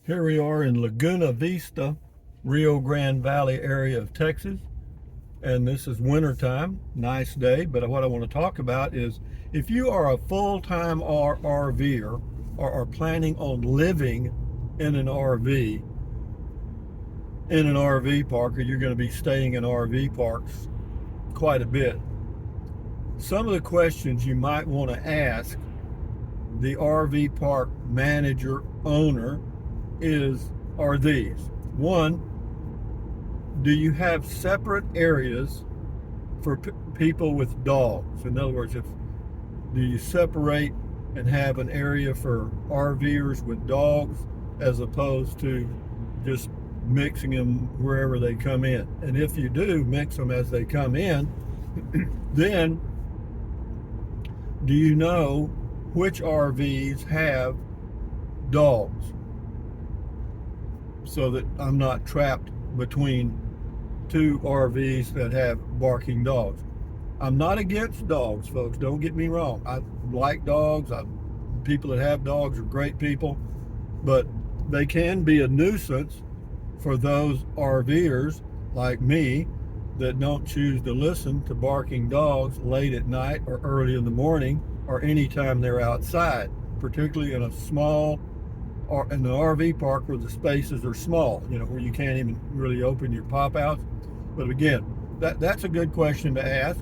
Here we are in Laguna Vista, Rio Grande Valley area of Texas, and this is wintertime. Nice day, but what I want to talk about is if you are a full-time RVer or are planning on living in an RV, in an RV park, or you're going to be staying in RV parks quite a bit. Some of the questions you might want to ask the RV park manager, owner, are these. One, do you have separate areas for people with dogs? In other words, do you separate and have an area for RVers with dogs as opposed to just mixing them wherever they come in? And if you do mix them as they come in, then do you know which RVs have dogs, so that I'm not trapped between two RVs that have barking dogs? I'm not against dogs, folks. Don't get me wrong. I like dogs. People that have dogs are great people, but they can be a nuisance for those RVers like me that don't choose to listen to barking dogs late at night or early in the morning or anytime they're outside, particularly in a small or in an RV park where the spaces are small, where you can't even really open your pop outs. But again, that's a good question to ask.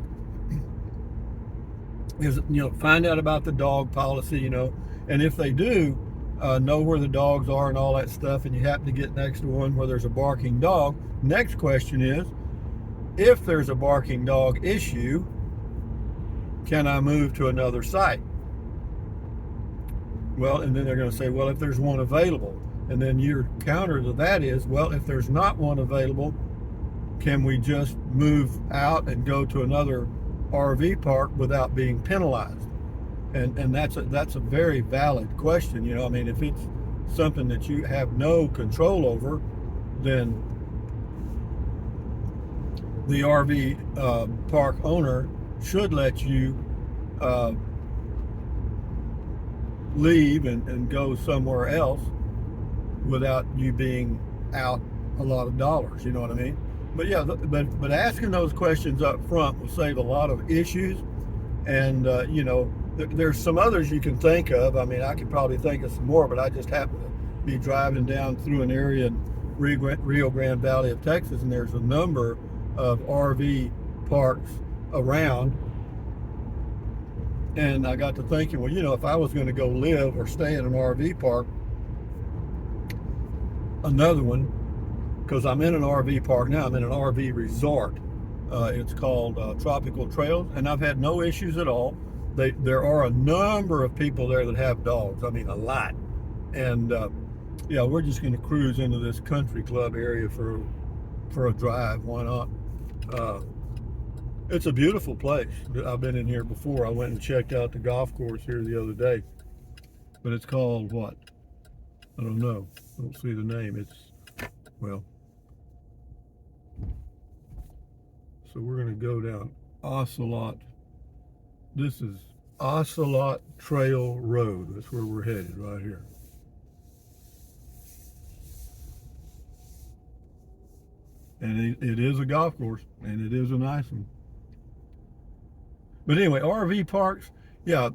Is, find out about the dog policy, and if they do know where the dogs are and all that stuff, and you happen to get next to one where there's a barking dog, next question is, if there's a barking dog issue, can I move to another site? Well, and then they're going to say, well, if there's one available. And then your counter to that is, well, if there's not one available, can we just move out and go to another RV park without being penalized? And that's a very valid question. If it's something that you have no control over, then the RV park owner should let you leave and go somewhere else without you being out a lot of dollars. You know what I mean? But yeah, but asking those questions up front will save a lot of issues. And there's some others you can think of. I could probably think of some more, but I just happen to be driving down through an area in Rio Grande Valley of Texas, and there's a number of RV parks around. And I got to thinking, well, if I was going to go live or stay in an RV park, another one, because I'm in an RV park now, I'm in an RV resort. It's called Tropical Trails, and I've had no issues at all. There are a number of people there that have dogs. A lot. And yeah, we're just going to cruise into this country club area for a drive. Why not? It's a beautiful place. I've been in here before. I went and checked out the golf course here the other day. But it's called what? I don't know. I don't see the name. Well. So we're going to go down Ocelot. This is Ocelot Trail Road. That's where we're headed, right here. And it is a golf course, and it is a nice one. But anyway, RV parks, yeah,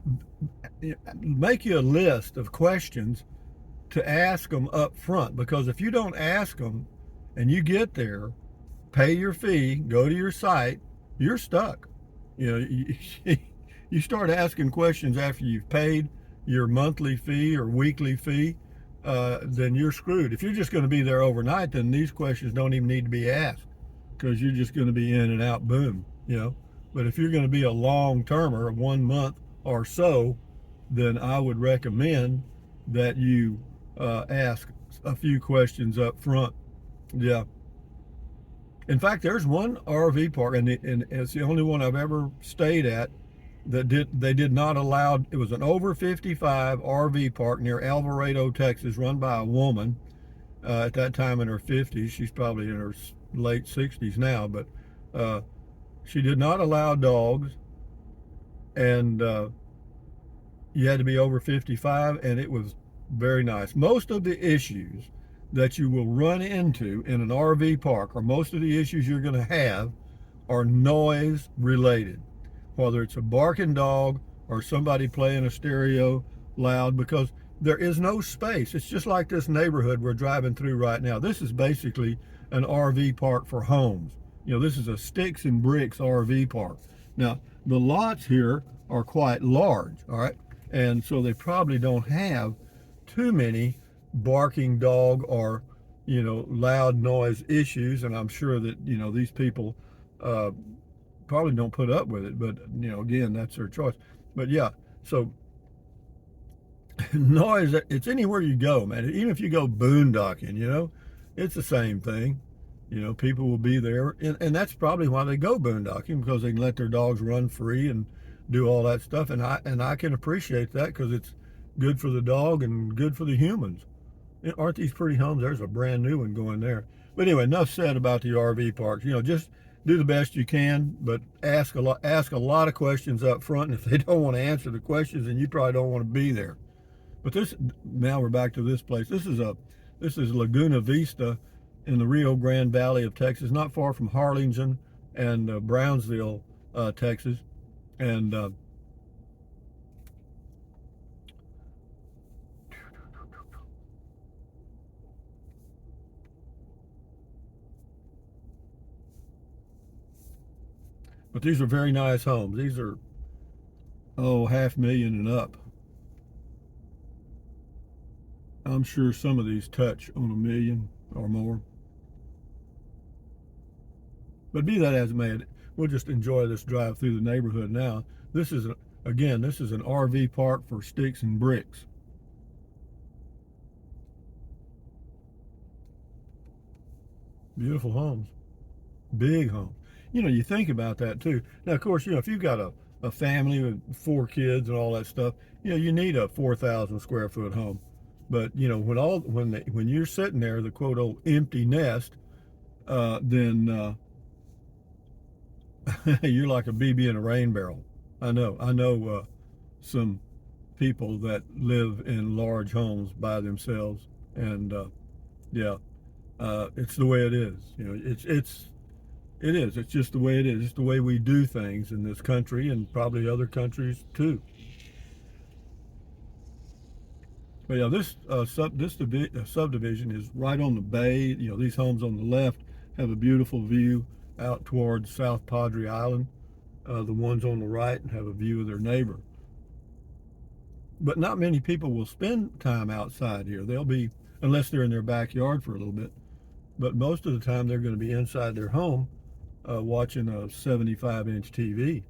make you a list of questions to ask them up front, because if you don't ask them and you get there, pay your fee, go to your site, you're stuck. You start asking questions after you've paid your monthly fee or weekly fee, then you're screwed. If you're just going to be there overnight, then these questions don't even need to be asked, because you're just going to be in and out, boom. But if you're going to be a long-termer, 1 month or so, then I would recommend that you ask a few questions up front. Yeah. In fact, there's one RV park, and it's the only one I've ever stayed at that they did not allow. It was an over 55 RV park near Alvarado, Texas, run by a woman at that time in her 50s. She's probably in her late 60s now, but she did not allow dogs, and you had to be over 55, and it was Very nice. Most of the issues that you will run into in an RV park, or most of the issues you're going to have, are noise related. Whether it's a barking dog or somebody playing a stereo loud, because there is no space. It's just like this neighborhood we're driving through right now. This is basically an RV park for homes. This is a sticks and bricks RV park. Now, the lots here are quite large, all right? And so they probably don't have too many barking dog or, loud noise issues. And I'm sure that, these people probably don't put up with it. But, again, that's their choice. But yeah, so noise, it's anywhere you go, man. Even if you go boondocking, it's the same thing. People will be there, and that's probably why they go boondocking, because they can let their dogs run free and do all that stuff. And I can appreciate that, because it's good for the dog and good for the humans. Aren't these pretty homes? There's a brand new one going there. But anyway, enough said about the RV parks. Just do the best you can, but ask a lot of questions up front. And if they don't want to answer the questions, then you probably don't want to be there. But now we're back to this place. This is Laguna Vista in the Rio Grande Valley of Texas, not far from Harlingen and Brownsville, Texas. And but these are very nice homes. These are, $500,000 and up. I'm sure some of these touch on $1 million or more. But be that as it may, we'll just enjoy this drive through the neighborhood now. This is an RV park for sticks and bricks. Beautiful homes, big homes. You think about that too. Now, of course, if you've got a family with 4 kids and all that stuff, you need a 4,000 square foot home. But when you're sitting there, the quote old empty nest, then you're like a BB in a rain barrel. I know some people that live in large homes by themselves, and yeah, it's the way it is. It is. It's just the way it is. It's the way we do things in this country, and probably other countries too. But yeah, this subdivision is right on the bay. These homes on the left have a beautiful view out towards South Padre Island. The ones on the right have a view of their neighbor. But not many people will spend time outside here. They'll be, unless they're in their backyard for a little bit. But most of the time they're going to be inside their home watching a 75-inch TV.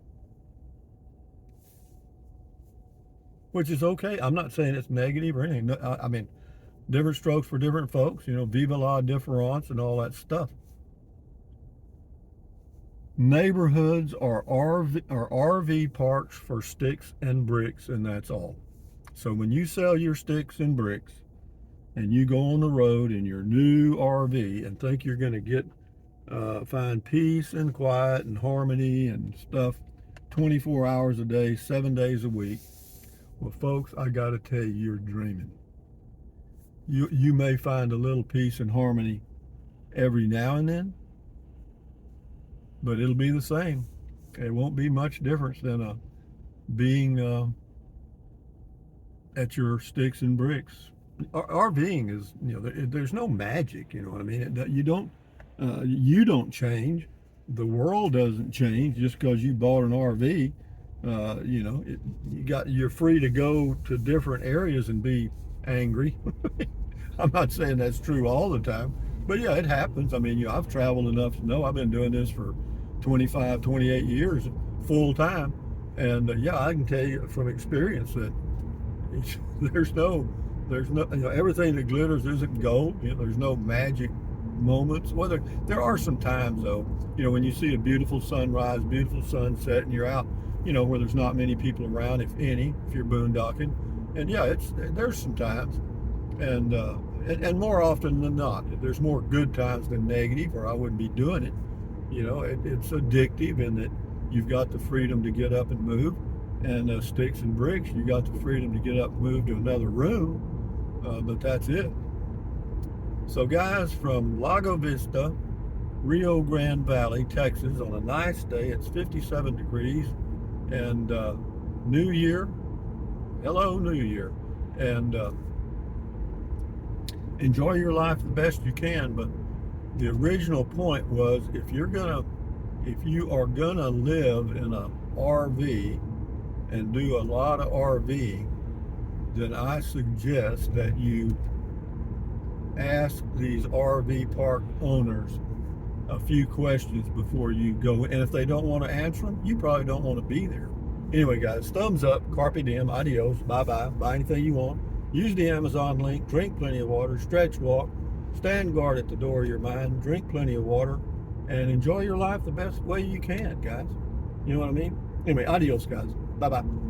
Which is okay. I'm not saying it's negative or anything. I mean, different strokes for different folks. Viva la différence and all that stuff. Neighborhoods are RV parks for sticks and bricks, and that's all. So when you sell your sticks and bricks and you go on the road in your new RV and think you're going to find peace and quiet and harmony and stuff 24 hours a day, 7 days a week, well, folks, I got to tell you, you're dreaming. You may find a little peace and harmony every now and then, but it'll be the same. It won't be much difference than being at your sticks and bricks. RVing is, there's no magic. You know what I mean? You don't change. The world doesn't change just because you bought an RV. You're free to go to different areas and be angry. I'm not saying that's true all the time, but yeah, it happens. I mean, I've traveled enough to know. I've been doing this for 25, 28 years full time. And yeah, I can tell you from experience that there's no, everything that glitters isn't gold. There's no magic moments. Well, there are some times though, when you see a beautiful sunrise, beautiful sunset, and you're out, where there's not many people around, if any, if you're boondocking. And yeah, there's some times, and more often than not, there's more good times than negative, or I wouldn't be doing it. It's addictive in that you've got the freedom to get up and move, and sticks and bricks, you got the freedom to get up and move to another room, but that's it. So guys, from Lago Vista, Rio Grande Valley, Texas, on a nice day, it's 57 degrees, and New Year, hello New Year, and enjoy your life the best you can. But the original point was, if you are gonna live in a RV and do a lot of RV, then I suggest that you ask these RV park owners a few questions before you go. And if they don't want to answer them, you probably don't want to be there. Anyway, guys, thumbs up, carpe diem, adios, bye-bye, buy anything you want. Use the Amazon link, drink plenty of water, stretch walk, stand guard at the door of your mind, drink plenty of water, and enjoy your life the best way you can, guys. You know what I mean? Anyway, adios, guys. Bye-bye.